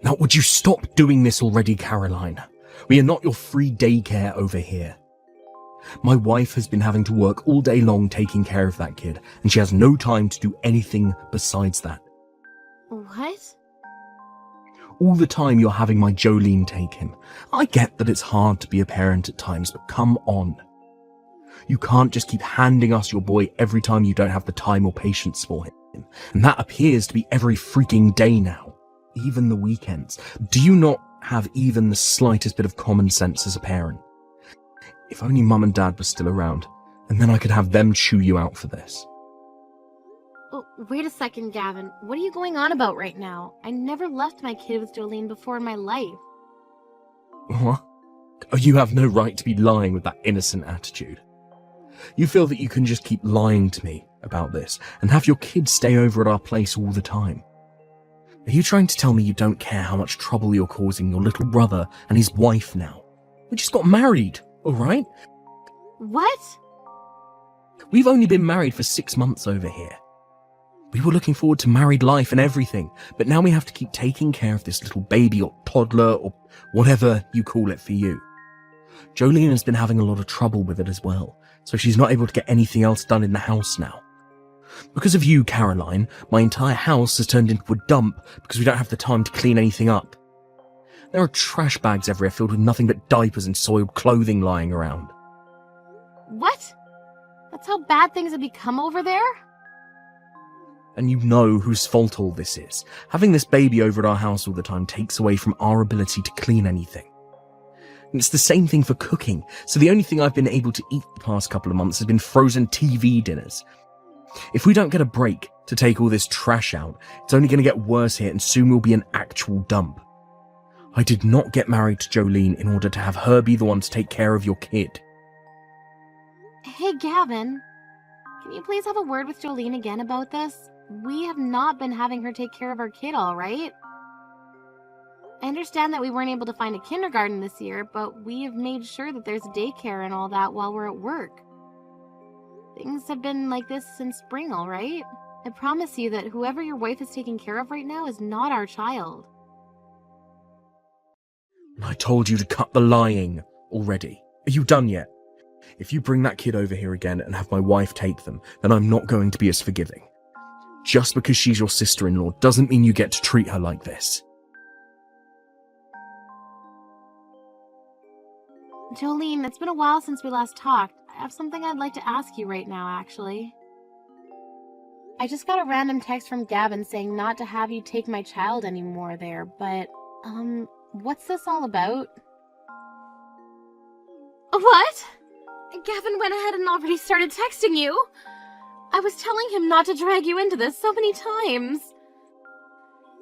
Now, would you stop doing this already, Caroline? We are not your free daycare over here. My wife has been having to work all day long taking care of that kid, and she has no time to do anything besides that. What? All the time you're having my Jolene take him. I get that it's hard to be a parent at times, but come on. You can't just keep handing us your boy every time you don't have the time or patience for him. And that appears to be every freaking day now. Even the weekends. Do you not have even the slightest bit of common sense as a parent? If only Mum and Dad were still around, and then I could have them chew you out for this. Oh, wait a second, Gavin. What are you going on about right now? I never left my kid with Jolene before in my life. What? Oh, you have no right to be lying with that innocent attitude. You feel that you can just keep lying to me about this and have your kid stay over at our place all the time. Are you trying to tell me you don't care how much trouble you're causing your little brother and his wife now? We just got married, alright? What? We've only been married for 6 months over here. We were looking forward to married life and everything, but now we have to keep taking care of this little baby or toddler or whatever you call it for you. Jolene has been having a lot of trouble with it as well, so she's not able to get anything else done in the house now. Because of you, Caroline, my entire house has turned into a dump because we don't have the time to clean anything up. There are trash bags everywhere filled with nothing but diapers and soiled clothing lying around. What? That's how bad things have become over there? And you know whose fault all this is. Having this baby over at our house all the time takes away from our ability to clean anything. And it's the same thing for cooking, so the only thing I've been able to eat the past couple of months has been frozen TV dinners. If we don't get a break to take all this trash out, it's only going to get worse here and soon we'll be an actual dump. I did not get married to Jolene in order to have her be the one to take care of your kid. Hey, Gavin. Can you please have a word with Jolene again about this? We have not been having her take care of our kid, all right? I understand that we weren't able to find a kindergarten this year, but we have made sure that there's daycare and all that while we're at work. Things have been like this since spring, all right? I promise you that whoever your wife is taking care of right now is not our child. I told you to cut the lying already. Are you done yet? If you bring that kid over here again and have my wife take them, then I'm not going to be as forgiving. Just because she's your sister-in-law doesn't mean you get to treat her like this. Jolene, it's been a while since we last talked. I have something I'd like to ask you right now, actually. I just got a random text from Gavin saying not to have you take my child anymore there, but, what's this all about? What? Gavin went ahead and already started texting you? I was telling him not to drag you into this so many times.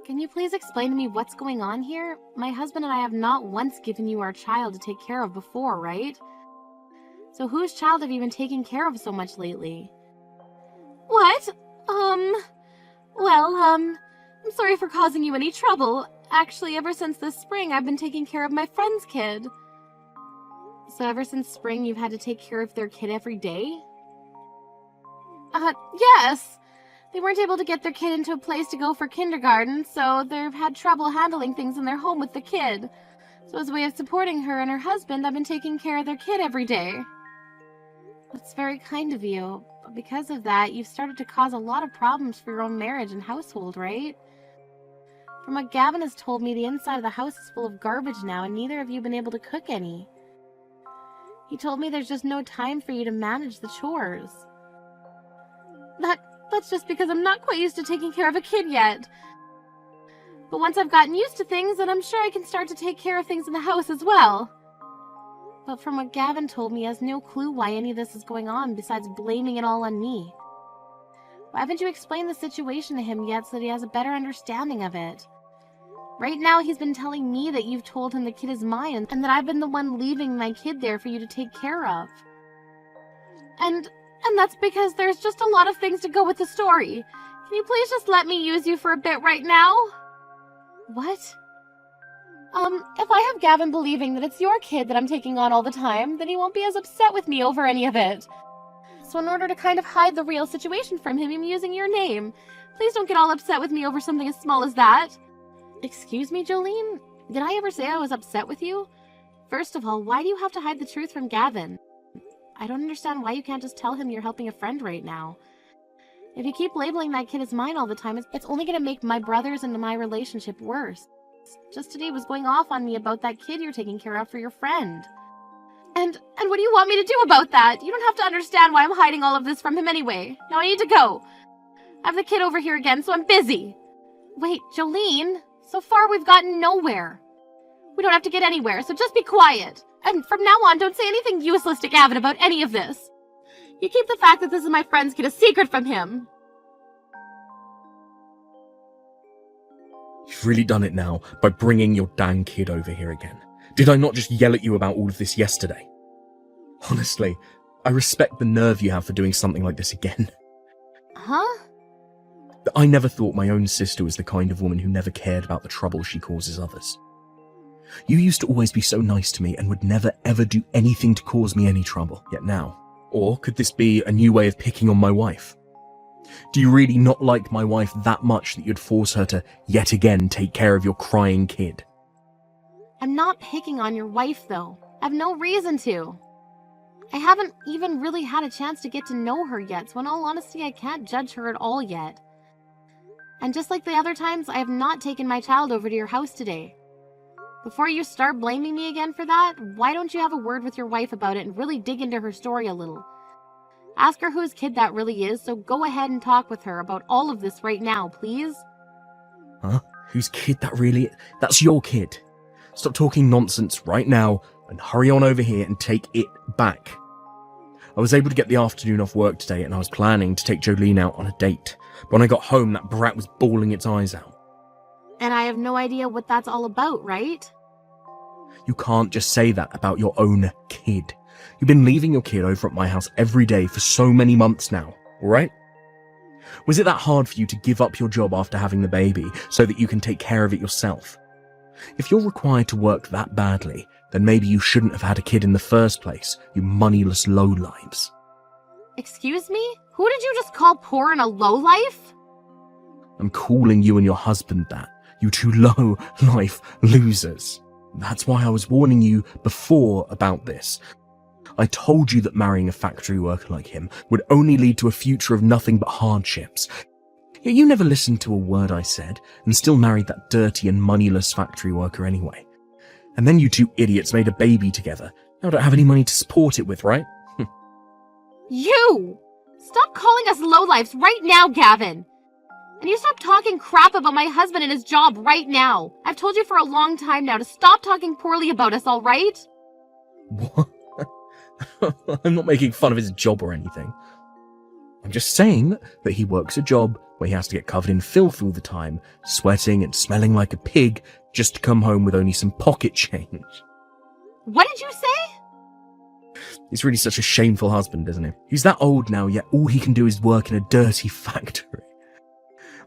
Can you please explain to me what's going on here? My husband and I have not once given you our child to take care of before, right? So whose child have you been taking care of so much lately? What? I'm sorry for causing you any trouble. Actually, ever since this spring, I've been taking care of my friend's kid. So ever since spring, you've had to take care of their kid every day? Yes. They weren't able to get their kid into a place to go for kindergarten, so they've had trouble handling things in their home with the kid. So as a way of supporting her and her husband, I've been taking care of their kid every day. That's very kind of you. But because of that, you've started to cause a lot of problems for your own marriage and household, right? From what Gavin has told me, the inside of the house is full of garbage now, and neither of you have been able to cook any. He told me there's just no time for you to manage the chores. That's just because I'm not quite used to taking care of a kid yet. But once I've gotten used to things, then I'm sure I can start to take care of things in the house as well. But from what Gavin told me, he has no clue why any of this is going on besides blaming it all on me. Why haven't you explained the situation to him yet so that he has a better understanding of it? Right now, he's been telling me that you've told him the kid is mine and that I've been the one leaving my kid there for you to take care of. And that's because there's just a lot of things to go with the story. Can you please just let me use you for a bit right now? What? If I have Gavin believing that it's your kid that I'm taking on all the time, then he won't be as upset with me over any of it. So in order to kind of hide the real situation from him, I'm using your name. Please don't get all upset with me over something as small as that. Excuse me, Jolene? Did I ever say I was upset with you? First of all, why do you have to hide the truth from Gavin? I don't understand why you can't just tell him you're helping a friend right now. If you keep labeling that kid as mine all the time, it's only going to make my brothers and my relationship worse. Just today was going off on me about that kid you're taking care of for your friend. And what do you want me to do about that? You don't have to understand why I'm hiding all of this from him anyway. Now I need to go. I have the kid over here again, so I'm busy. Wait, Jolene, so far we've gotten nowhere. We don't have to get anywhere, so just be quiet. And from now on, don't say anything useless to Gavin about any of this. You keep the fact that this is my friend's kid a secret from him. You've really done it now by bringing your dang kid over here again. Did I not just yell at you about all of this yesterday? Honestly, I respect the nerve you have for doing something like this again. Huh? I never thought my own sister was the kind of woman who never cared about the trouble she causes others. You used to always be so nice to me and would never ever do anything to cause me any trouble. Yet now, or could this be a new way of picking on my wife? Do you really not like my wife that much that you'd force her to yet again take care of your crying kid? I'm not picking on your wife, though. I have no reason to. I haven't even really had a chance to get to know her yet, so in all honesty, I can't judge her at all yet. And just like the other times, I have not taken my child over to your house today. Before you start blaming me again for that, why don't you have a word with your wife about it and really dig into her story a little? Ask her whose kid that really is, so go ahead and talk with her about all of this right now, please. Huh? Whose kid that really is? That's your kid. Stop talking nonsense right now and hurry on over here and take it back. I was able to get the afternoon off work today and I was planning to take Jolene out on a date. But when I got home, that brat was bawling its eyes out. And I have no idea what that's all about, right? You can't just say that about your own kid. You've been leaving your kid over at my house every day for so many months now, alright? Was it that hard for you to give up your job after having the baby so that you can take care of it yourself? If you're required to work that badly, then maybe you shouldn't have had a kid in the first place, you moneyless lowlives. Excuse me? Who did you just call poor and a lowlife? I'm calling you and your husband that, you two low-life losers. That's why I was warning you before about this. I told you that marrying a factory worker like him would only lead to a future of nothing but hardships. Yet you never listened to a word I said, and still married that dirty and moneyless factory worker anyway. And then you two idiots made a baby together. Now I don't have any money to support it with, right? You! Stop calling us lowlifes right now, Gavin! And you stop talking crap about my husband and his job right now. I've told you for a long time now to stop talking poorly about us, alright? What? I'm not making fun of his job or anything. I'm just saying that he works a job where he has to get covered in filth all the time, sweating and smelling like a pig, just to come home with only some pocket change. What did you say? He's really such a shameful husband, isn't he? He's that old now, yet all he can do is work in a dirty factory.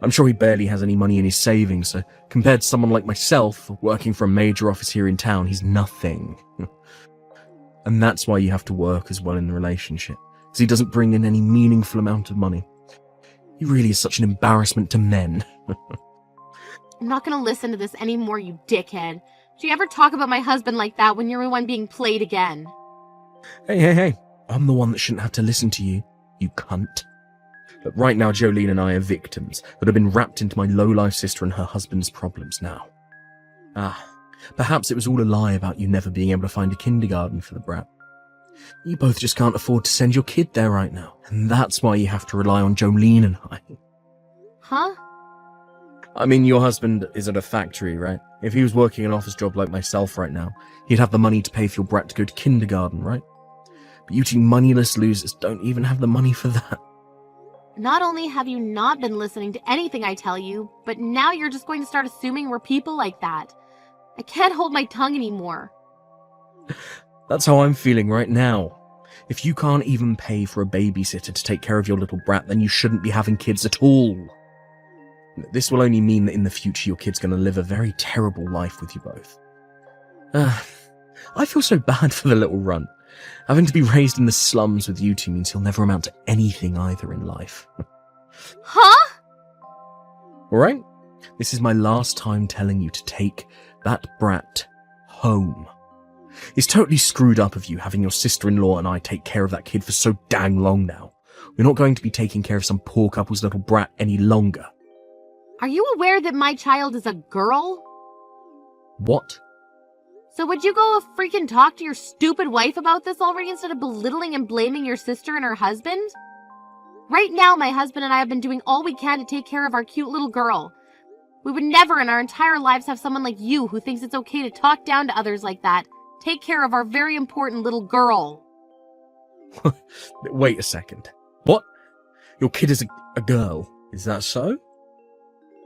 I'm sure he barely has any money in his savings, so compared to someone like myself, working for a major office here in town, he's nothing. And that's why you have to work as well in the relationship, because he doesn't bring in any meaningful amount of money. He really is such an embarrassment to men. I'm not gonna listen to this anymore, you dickhead. Do you ever talk about my husband like that when you're the one being played again? Hey. I'm the one that shouldn't have to listen to you, you cunt. But right now, Jolene and I are victims that have been wrapped into my low-life sister and her husband's problems now. Perhaps it was all a lie about you never being able to find a kindergarten for the brat. You both just can't afford to send your kid there right now, and that's why you have to rely on Jolene and I. Huh? I mean, your husband is at a factory, right? If he was working an office job like myself right now, he'd have the money to pay for your brat to go to kindergarten, right? But you two moneyless losers don't even have the money for that. Not only have you not been listening to anything I tell you, but now you're just going to start assuming we're people like that. I can't hold my tongue anymore. That's how I'm feeling right now. If you can't even pay for a babysitter to take care of your little brat, then you shouldn't be having kids at all. This will only mean that in the future your kid's going to live a very terrible life with you both. I feel so bad for the little runt. Having to be raised in the slums with you two means he'll never amount to anything either in life. Huh? Alright? This is my last time telling you to take that brat home. It's totally screwed up of you having your sister-in-law and I take care of that kid for so dang long now. We're not going to be taking care of some poor couple's little brat any longer. Are you aware that my child is a girl? What? So would you go freaking talk to your stupid wife about this already instead of belittling and blaming your sister and her husband? Right now, my husband and I have been doing all we can to take care of our cute little girl. We would never in our entire lives have someone like you who thinks it's okay to talk down to others like that. Take care of our very important little girl. Wait a second. What? Your kid is a girl, is that so?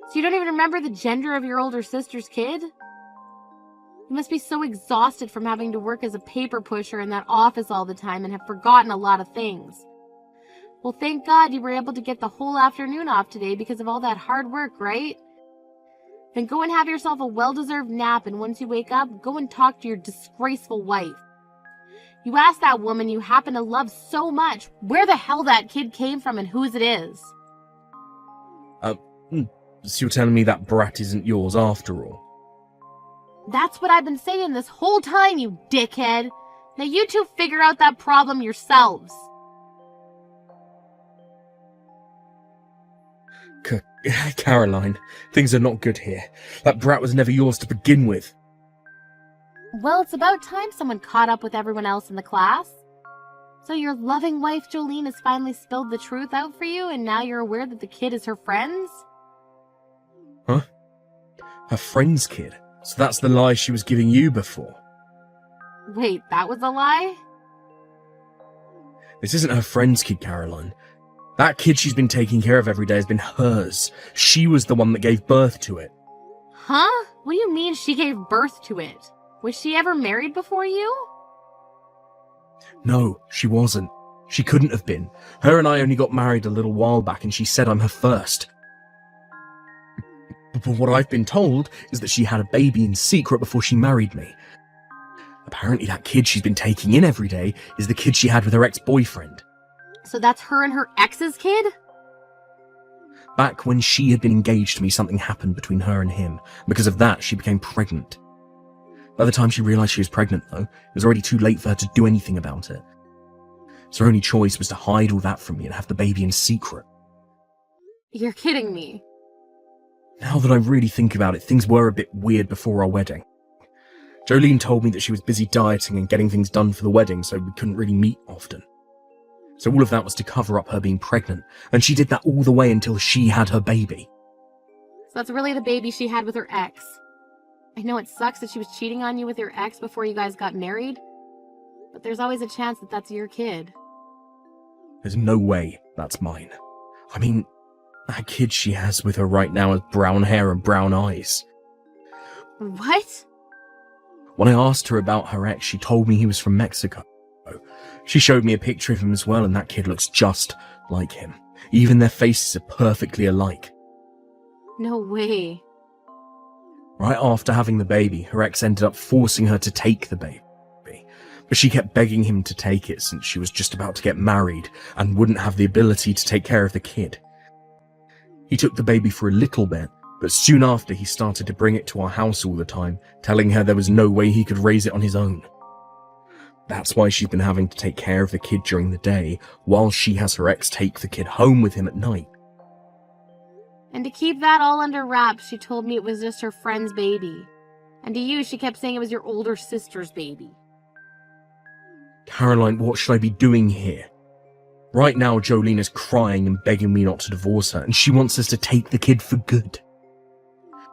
So you don't even remember the gender of your older sister's kid? You must be so exhausted from having to work as a paper pusher in that office all the time and have forgotten a lot of things. Well, thank God you were able to get the whole afternoon off today because of all that hard work, right? Then go and have yourself a well-deserved nap, and once you wake up, go and talk to your disgraceful wife. You asked that woman you happen to love so much where the hell that kid came from and whose it is. So you're telling me that brat isn't yours after all? That's what I've been saying this whole time, you dickhead. Now you two figure out that problem yourselves. Caroline, things are not good here. That brat was never yours to begin with. Well, it's about time someone caught up with everyone else in the class. So your loving wife Jolene has finally spilled the truth out for you, and now you're aware that the kid is her friend's? Huh? Her friend's kid? So that's the lie she was giving you before? Wait, that was a lie? This isn't her friend's kid, Caroline. That kid she's been taking care of every day has been hers. She was the one that gave birth to it. Huh? What do you mean she gave birth to it? Was she ever married before you? No, she wasn't. She couldn't have been. Her and I only got married a little while back and she said I'm her first. But what I've been told is that she had a baby in secret before she married me. Apparently that kid she's been taking in every day is the kid she had with her ex-boyfriend. So that's her and her ex's kid? Back when she had been engaged to me, something happened between her and him. Because of that, she became pregnant. By the time she realized she was pregnant, though, it was already too late for her to do anything about it. So her only choice was to hide all that from me and have the baby in secret. You're kidding me. Now that I really think about it, things were a bit weird before our wedding. Jolene told me that she was busy dieting and getting things done for the wedding, so we couldn't really meet often. So all of that was to cover up her being pregnant, and she did that all the way until she had her baby. So that's really the baby she had with her ex. I know it sucks that she was cheating on you with your ex before you guys got married, but there's always a chance that that's your kid. There's no way that's mine. I mean, that kid she has with her right now has brown hair and brown eyes. What? When I asked her about her ex, she told me he was from Mexico. She showed me a picture of him as well, and that kid looks just like him. Even their faces are perfectly alike. No way. Right after having the baby, her ex ended up forcing her to take the baby. But she kept begging him to take it since she was just about to get married and wouldn't have the ability to take care of the kid. He took the baby for a little bit, but soon after he started to bring it to our house all the time, telling her there was no way he could raise it on his own. That's why she's been having to take care of the kid during the day, while she has her ex take the kid home with him at night. And to keep that all under wraps, she told me it was just her friend's baby. And to you, she kept saying it was your older sister's baby. Caroline, what should I be doing here? Right now, Jolene is crying and begging me not to divorce her, and she wants us to take the kid for good.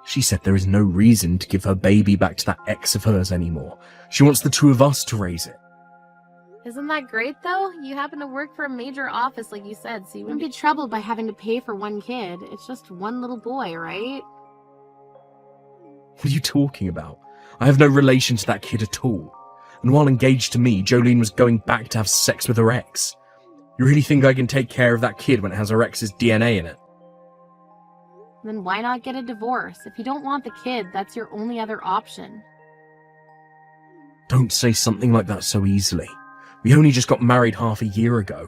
She said there is no reason to give her baby back to that ex of hers anymore. She wants the two of us to raise it. Isn't that great, though? You happen to work for a major office, like you said, so you wouldn't be troubled by having to pay for one kid. It's just one little boy, right? What are you talking about? I have no relation to that kid at all. And while engaged to me, Jolene was going back to have sex with her ex. You really think I can take care of that kid when it has her ex's DNA in it? Then why not get a divorce? If you don't want the kid, that's your only other option. Don't say something like that so easily. We only just got married half a year ago.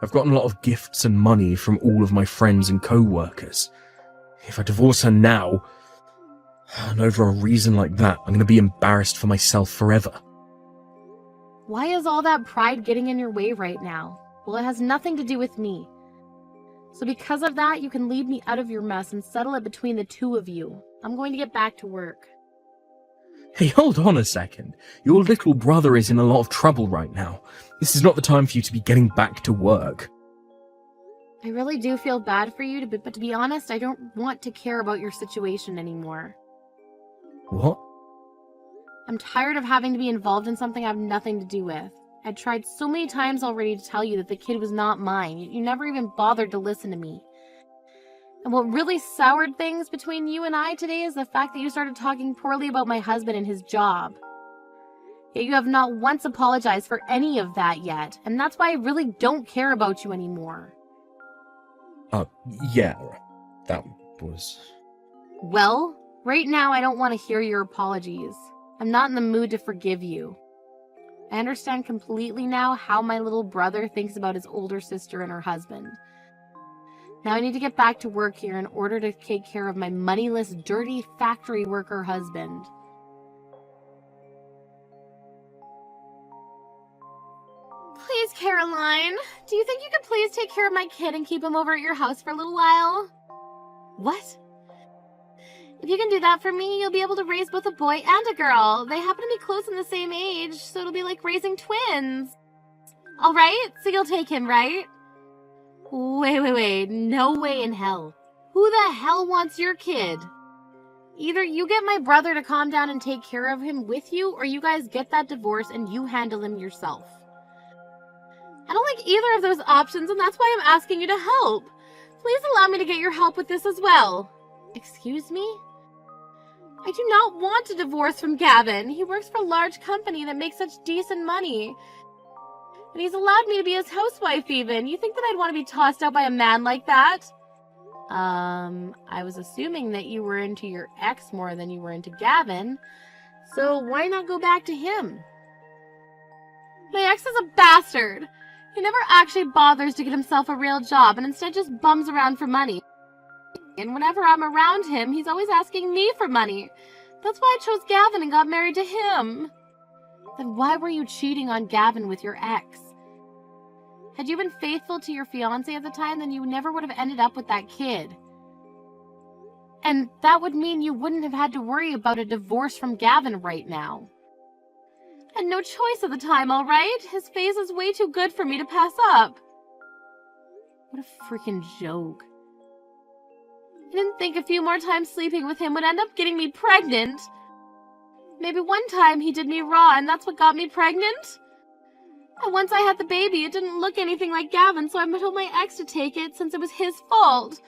I've gotten a lot of gifts and money from all of my friends and co-workers. If I divorce her now, and over a reason like that, I'm going to be embarrassed for myself forever. Why is all that pride getting in your way right now? Well, it has nothing to do with me. So because of that, you can leave me out of your mess and settle it between the two of you. I'm going to get back to work. Hey, hold on a second. Your little brother is in a lot of trouble right now. This is not the time for you to be getting back to work. I really do feel bad for you, but to be honest, I don't want to care about your situation anymore. What? I'm tired of having to be involved in something I have nothing to do with. I tried so many times already to tell you that the kid was not mine. You never even bothered to listen to me. And what really soured things between you and I today is the fact that you started talking poorly about my husband and his job. Yet you have not once apologized for any of that yet, and that's why I really don't care about you anymore. Yeah, that was... Well, right now I don't want to hear your apologies. I'm not in the mood to forgive you. I understand completely now how my little brother thinks about his older sister and her husband. Now I need to get back to work here in order to take care of my moneyless, dirty factory worker husband. Please, Caroline, do you think you could please take care of my kid and keep him over at your house for a little while? What? If you can do that for me, you'll be able to raise both a boy and a girl. They happen to be close in the same age, so it'll be like raising twins. All right, so you'll take him, right? Wait. No way in hell. Who the hell wants your kid? Either you get my brother to calm down and take care of him with you, or you guys get that divorce and you handle him yourself. I don't like either of those options, and that's why I'm asking you to help. Please allow me to get your help with this as well. Excuse me? I do not want a divorce from Gavin. He works for a large company that makes such decent money. And he's allowed me to be his housewife even. You think that I'd want to be tossed out by a man like that? I was assuming that you were into your ex more than you were into Gavin. So why not go back to him? My ex is a bastard. He never actually bothers to get himself a real job and instead just bums around for money. And whenever I'm around him, he's always asking me for money. That's why I chose Gavin and got married to him. Then why were you cheating on Gavin with your ex? Had you been faithful to your fiancé at the time, then you never would have ended up with that kid. And that would mean you wouldn't have had to worry about a divorce from Gavin right now. Had no choice at the time, all right? His face is way too good for me to pass up. What a freaking joke. I didn't think a few more times sleeping with him would end up getting me pregnant. Maybe one time he did me raw and that's what got me pregnant? And once I had the baby, it didn't look anything like Gavin, so I told my ex to take it since it was his fault.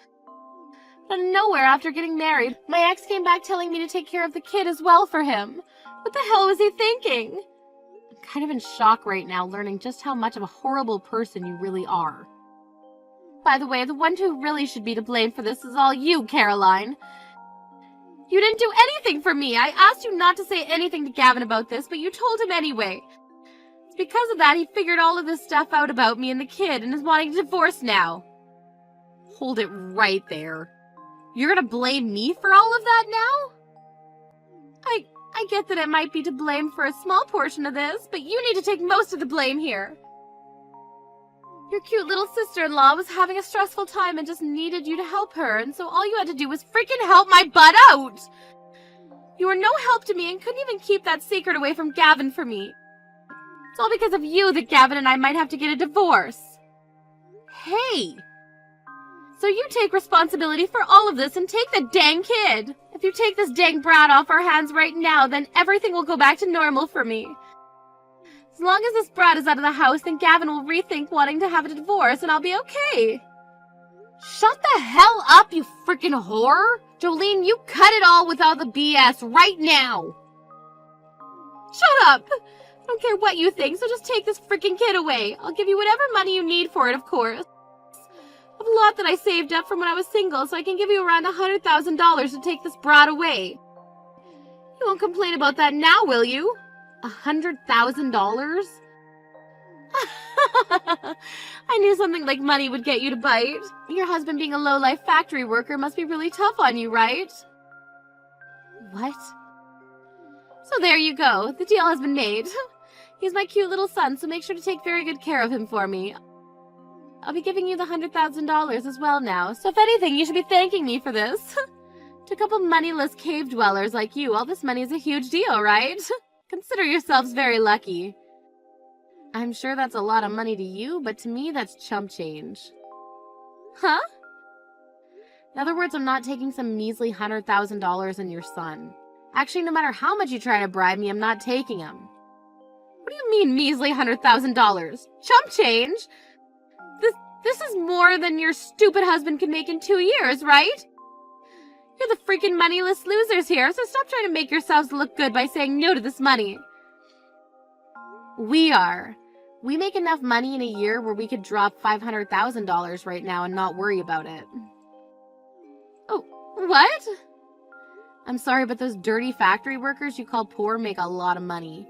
But out of nowhere, after getting married, my ex came back telling me to take care of the kid as well for him. What the hell was he thinking? I'm kind of in shock right now, learning just how much of a horrible person you really are. By the way, the one who really should be to blame for this is all you, Caroline. You didn't do anything for me. I asked you not to say anything to Gavin about this, but you told him anyway. It's because of that he figured all of this stuff out about me and the kid and is wanting a divorce now. Hold it right there. You're gonna blame me for all of that now? I get that it might be to blame for a small portion of this, but you need to take most of the blame here. Your cute little sister-in-law was having a stressful time and just needed you to help her, and so all you had to do was freaking help my butt out! You were no help to me and couldn't even keep that secret away from Gavin for me. It's all because of you that Gavin and I might have to get a divorce. Hey! So you take responsibility for all of this and take the dang kid. If you take this dang brat off our hands right now, then everything will go back to normal for me. As long as this brat is out of the house, then Gavin will rethink wanting to have a divorce and I'll be okay. Shut the hell up, you freaking whore! Jolene, you cut it all with all the BS right now! Shut up! I don't care what you think, so just take this freaking kid away. I'll give you whatever money you need for it, of course. I have a lot that I saved up from when I was single, so I can give you around $100,000 to take this brat away. You won't complain about that now, will you? $100,000? I knew something like money would get you to bite. Your husband being a low-life factory worker must be really tough on you, right? What? So there you go. The deal has been made. He's my cute little son, so make sure to take very good care of him for me. I'll be giving you the $100,000 as well now, so if anything, you should be thanking me for this. To a couple moneyless cave dwellers like you, all this money is a huge deal, right? Consider yourselves very lucky. I'm sure that's a lot of money to you, but to me, that's chump change. Huh? In other words, I'm not taking some measly $100,000 and your son. Actually, no matter how much you try to bribe me, I'm not taking him. What do you mean, measly $100,000? Chump change? This is more than your stupid husband can make in 2 years, right? You're the freaking moneyless losers here, so stop trying to make yourselves look good by saying no to this money. We are. We make enough money in a year where we could drop $500,000 right now and not worry about it. Oh, what? I'm sorry, but those dirty factory workers you call poor make a lot of money.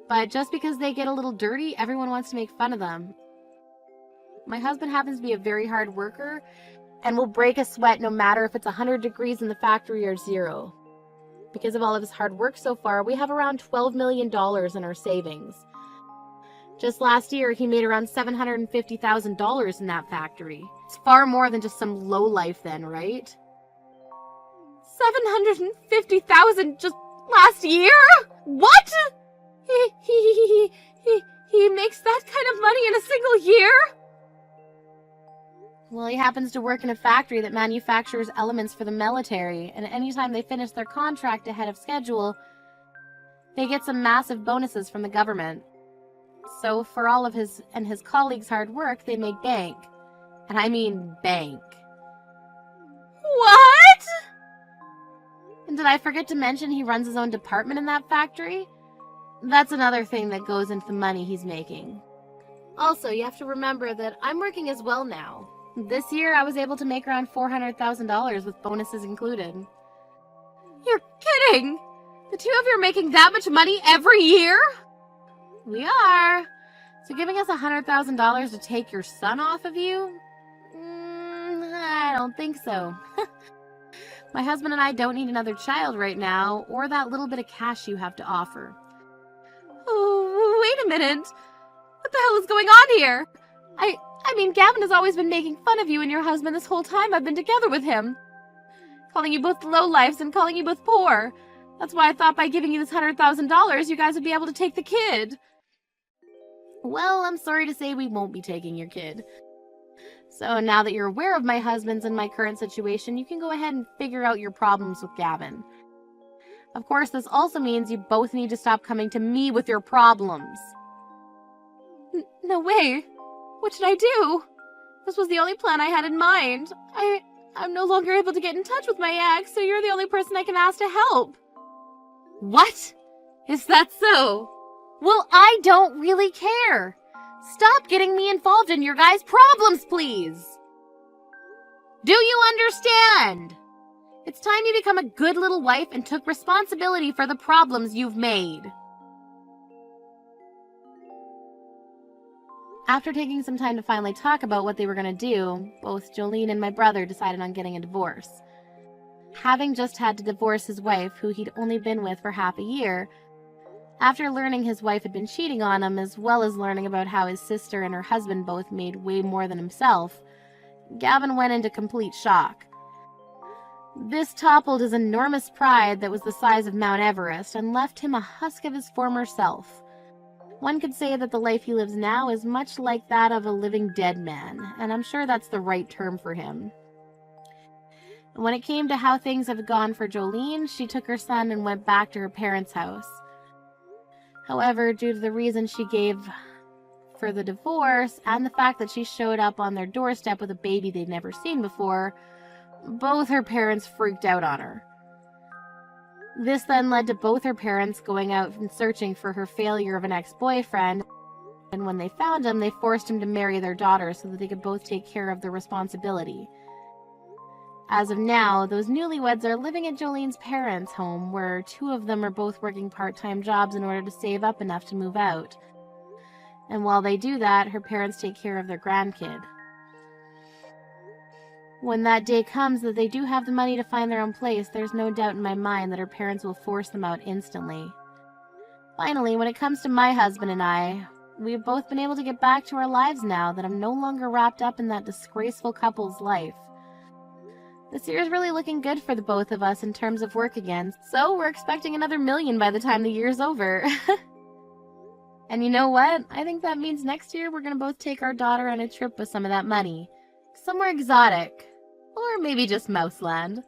But just because they get a little dirty, everyone wants to make fun of them. My husband happens to be a very hard worker and will break a sweat no matter if it's 100 degrees in the factory or 0. Because of all of his hard work so far, we have around $12 million in our savings. Just last year, he made around $750,000 in that factory. It's far more than just some lowlife then, right? $750,000 just last year? What? He makes that kind of money in a single year? Well, he happens to work in a factory that manufactures elements for the military, and anytime they finish their contract ahead of schedule, they get some massive bonuses from the government. So for all of his and his colleagues' hard work, they make bank. And I mean bank. What? And did I forget to mention he runs his own department in that factory? That's another thing that goes into the money he's making. Also, you have to remember that I'm working as well now. This year, I was able to make around $400,000 with bonuses included. You're kidding! The two of you are making that much money every year? We are. So giving us $100,000 to take your son off of you? I don't think so. My husband and I don't need another child right now, or that little bit of cash you have to offer. Oh, wait a minute. What the hell is going on here? I mean, Gavin has always been making fun of you and your husband this whole time I've been together with him. Calling you both lowlifes and calling you both poor. That's why I thought by giving you this $100,000, you guys would be able to take the kid. Well, I'm sorry to say we won't be taking your kid. So now that you're aware of my husband's and my current situation, you can go ahead and figure out your problems with Gavin. Of course, this also means you both need to stop coming to me with your problems. No way. What should I do? This was the only plan I had in mind. I'm no longer able to get in touch with my ex, so you're the only person I can ask to help. What? Is that so? Well, I don't really care. Stop getting me involved in your guys' problems, please. Do you understand? It's time you become a good little wife and took responsibility for the problems you've made. After taking some time to finally talk about what they were going to do, both Jolene and my brother decided on getting a divorce. Having just had to divorce his wife, who he'd only been with for half a year, after learning his wife had been cheating on him, as well as learning about how his sister and her husband both made way more than himself, Gavin went into complete shock. This toppled his enormous pride that was the size of Mount Everest and left him a husk of his former self. One could say that the life he lives now is much like that of a living dead man, and I'm sure that's the right term for him. When it came to how things have gone for Jolene, she took her son and went back to her parents' house. However, due to the reason she gave for the divorce, and the fact that she showed up on their doorstep with a baby they'd never seen before, both her parents freaked out on her. This then led to both her parents going out and searching for her failure of an ex-boyfriend, and when they found him, they forced him to marry their daughter so that they could both take care of the responsibility. As of now, those newlyweds are living at Jolene's parents' home, where two of them are both working part-time jobs in order to save up enough to move out. And while they do that, her parents take care of their grandkid. When that day comes that they do have the money to find their own place, there's no doubt in my mind that her parents will force them out instantly. Finally, when it comes to my husband and I, we've both been able to get back to our lives now that I'm no longer wrapped up in that disgraceful couple's life. This year's really looking good for the both of us in terms of work again, so we're expecting another $1 million by the time the year's over. And you know what? I think that means next year we're gonna both take our daughter on a trip with some of that money. Somewhere exotic. Or maybe just Mouseland.